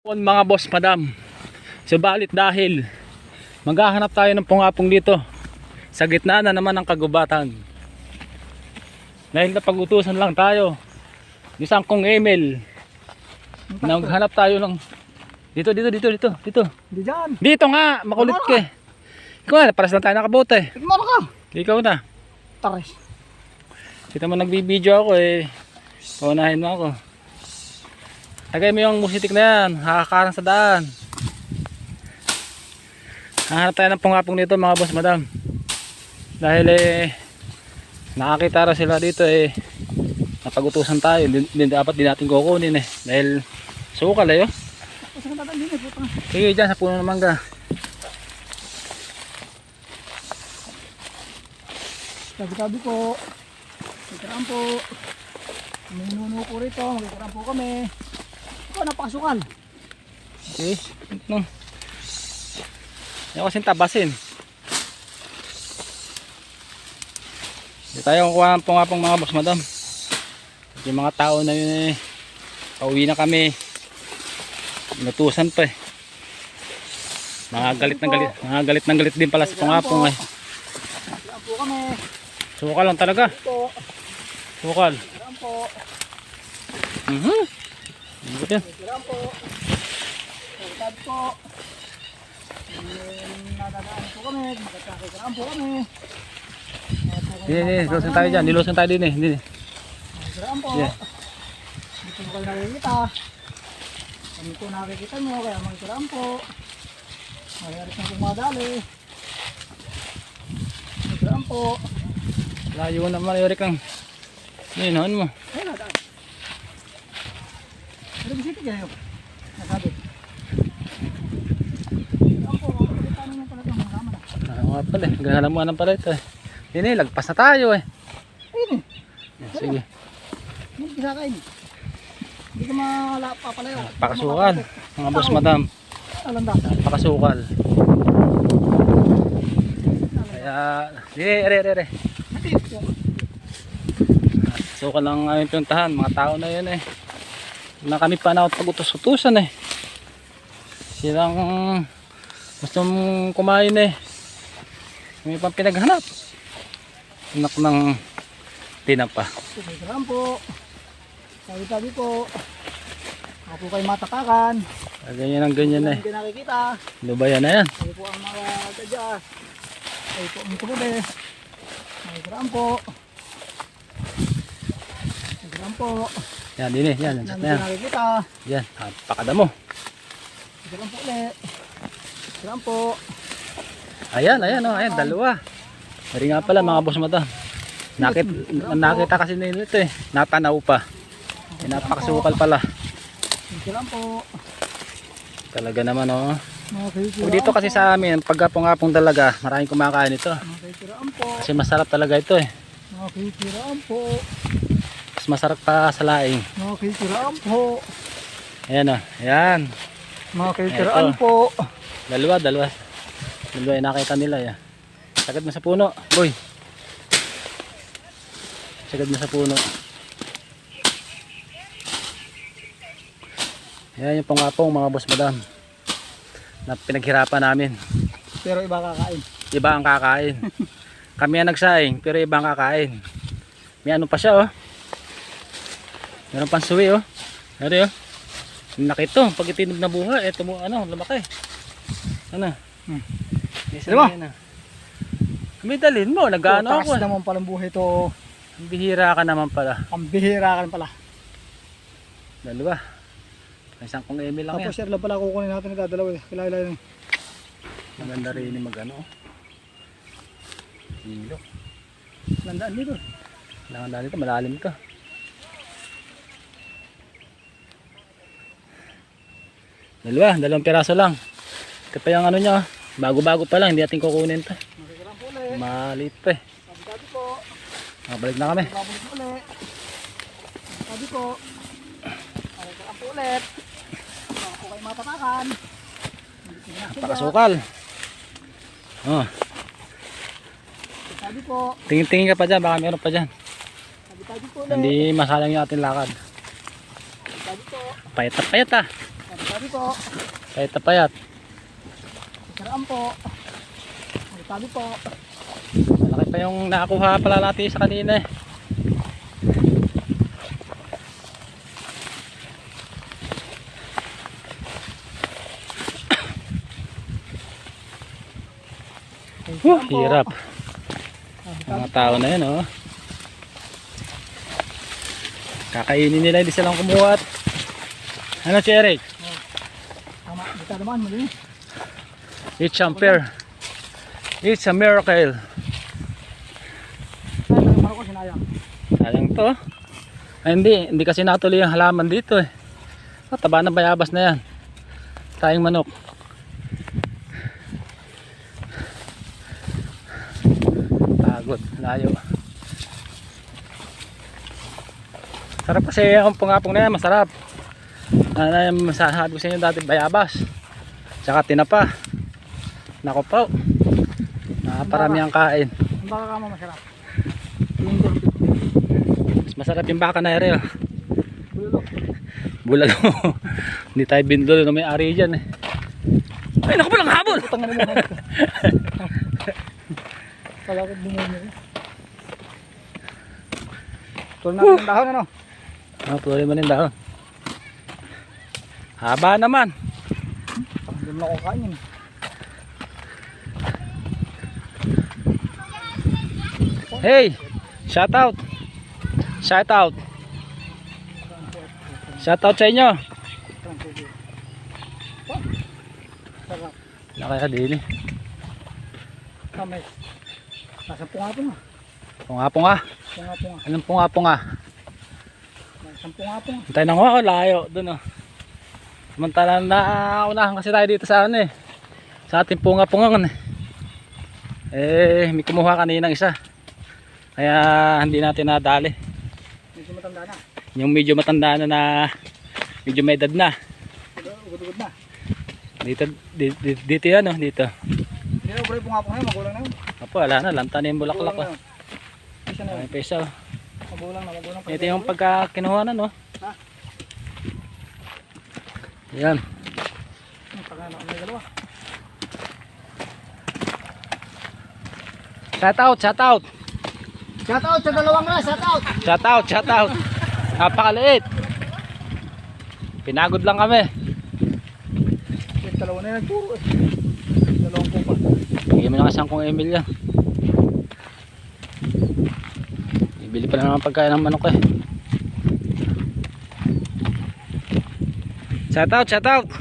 Mga boss, madam, subalit dahil maghahanap tayo ng pungapong dito sa gitna na naman ng kagubatan, dahil napag-utusan lang tayo ni Sangkong Emil, naghanap tayo ng dito. Hindi dyan. Dito nga, makulit ka eh. Ikaw na, paras lang tayo nakabote. Tigmano ka. Ikaw na. Tares. Kita mo nagbibideo ako eh. Paunahin mo ako. Tagay mo yung musitik na yan, hakakarang sa daan. Hahanap tayo ng pungapong nito mga boss, madam. Dahil nakakita rin sila dito napag-utusan tayo. Dapat din natin kukunin dahil sukal Saan ka din puta. Sige, dyan sa puno ng mangga. Sabi ko. Magkaraan po. May nuno po rito. Magkaraan po kami. Ikaw napakasukal. Okay. Ayaw kasing tabasin. Hindi tayo kukuha ng pungapong mga boss, madam. Yung mga tao na yun pauwi na kami. Inutusan pa Mga galit ng galit din pala sa pungapong Magkaraan po kami. Sukal lang talaga. Sukal. Magkaraan po. Magkaraan po. Sabi ko. Nadadaan po kami. Magkaraan po kami. Nilusan tayo dyan. Nilusan tayo din Magkaraan po. Dito mo kayo nakikita. Kami po nakikita nyo. Kaya magkaraan po. Mayroon na pong madali. Magkaraan po. Layo naman, Eric, ang ninahan mo. Ayun na, daan. Pero bisita kayo. Nasabi. Magkaraan po. Magkaraan naman pala ito. Mga naman. Ano nga pala Ganahan mo anong pala ito Hindi, lagpas na tayo Ayun eh. Sige. Hindi bisa kain. Hindi ka papalayo. Pakasukal. Mga boss, madam. Alanda. Pakasukal. Kaya, re. Sukal lang aming pinuntahan. Mga tao na yun na kami pa na pag-utos-utusan Silang gustong kumain May pang pinaghanap. Anak ng tinapa. Magkaraan po. Sabi po. Ako po kayo matakakan. Ganyan Hindi nakikita. Lubayan na yan. Sabi po ang mga gadya. Sabi po ang tuloy. Magkaraan po. Magkaraan po. Yan, din yan. Hindi nakikita. Yan, pakadamo. Magkaraan po ulit. Magkaraan po. Ayan, dalawa. Dari nga pala mga boss, madam. Nakita kasi nila ito Natanaw pa. Napakasukal pala. Magkaraan po. Talaga naman Dito dito kasi sa amin, pagkapong-apong talaga, maraming kumakain ito. Magkaraan po. Kasi masarap talaga ito Magkaraan po. Mas masarap pa sa laing. Magkaraan po. Ayan Ayan. Magkaraan po. Dalawa yung nakita nila Sagad mo sa puno, boy. Sagad mo sa puno. Ayan yung pangapong mga boss, madam, na pinaghirapan namin. Pero iba kakain. Iba ang kakain. Kami ang nagsaing, pero iba ang kakain. May ano pa siya Meron pang suwi Ano nakito, pag itinog na bunga, eto mo lumaki. Diba? May dalhin mo, nag-ano ako. Takas naman palang buhay to. Ang bihira ka naman pala. Ang bihira ka pala. Dalawa. May Sangkong Emil lang Tapos sir lang pala kukunin natin ito. Dalawa kilala. Maganda rin yung Hilo. Landaan dito. Landaan dito, malalim ito. Dalawang piraso lang. Ito pa yung niya. Bago-bago pa lang, hindi natin kukunin ito. Magkaraan po ulit. Maliit pa Sabi po. Balik na kami. Babalik po ulit. Sabi po. Magkaraan po ulit. Ako kayo matatakan. Pakasukal. Sabi po. Tingin-tingin ka pa dyan, baka meron pa dyan. Sabi po ulit. Hindi masalang yung ating lakad. Sabi po. Payat na payat tabi po. Kahit napayat. Saraan po. May tabi po. Malaki pa yung nakuha pala natin sa kanina eh. Hirap. Mga tao na yan oh. Kakainin nila, hindi silang kumuha. Ano si Eric? Tama, dito naman mali. It's unfair. It's a miracle. Ay, tayo ko sinayang. Sayang to. Ay, hindi kasi natuloy ang halaman dito eh. Taba na bayabas na yan. Tayong manok. Pagod, layo. Sarap kasi ang pungapong na yan, masarap. Ano yung masasabi ko sa inyo dati, bayabas. Tsaka tinapa. Nako po. Naparami ang kain. Ang baka ka mo masarap. Mas masarap yung baka na ere. Oh. Bulalo. Bulalo. Hindi tayo bindol na may ari dyan eh. Ay naku palang habol. Utang na naman. Kala ko bumumi. Tuloy natin yung dahon ano? Tuloy mo rin dahon. Haba naman. Hindi mo na ako kainin. Hey, shout out. Shout out. Shout out sa inyo. Sarap. Wala kaya din eh. Kamay. Nasa punga-punga. Punga-punga. Punga-punga. Anong punga-punga? Nasa punga-punga. Hintay na nga ako, layo. Doon oh. Samantalang naunahan kasi tayo dito sa ano eh. Sa ating punga-pungan eh. Eh, may kumuha kaninang isa. Kaya hindi natin nadali. Medyo matanda na. Yung medyo matanda na medyo may edad na. Ugod-ugod na. Dito yan oh, dito. Hindi na ulit punga-punga yun. Magulang na yun. Opo, wala na, lanta na yung bulaklak ko. Isa na yun. Ay, pesa oh. Magulang na, magulang pa. Ito yung pagka kinuha na no. Ha? Yan. Pagkano, may dalawa. Shout out, shout out. Shout out sa dalawang na, shout out. Shout out, shout out. Napakaliit. Pinagod lang kami. Yung dalawa na yun, puro eh. Dalawang pupa. Bigyan mo na kasang kong Emil yan. Ibili pa naman pagkain ng manok eh. Shout out, shout out.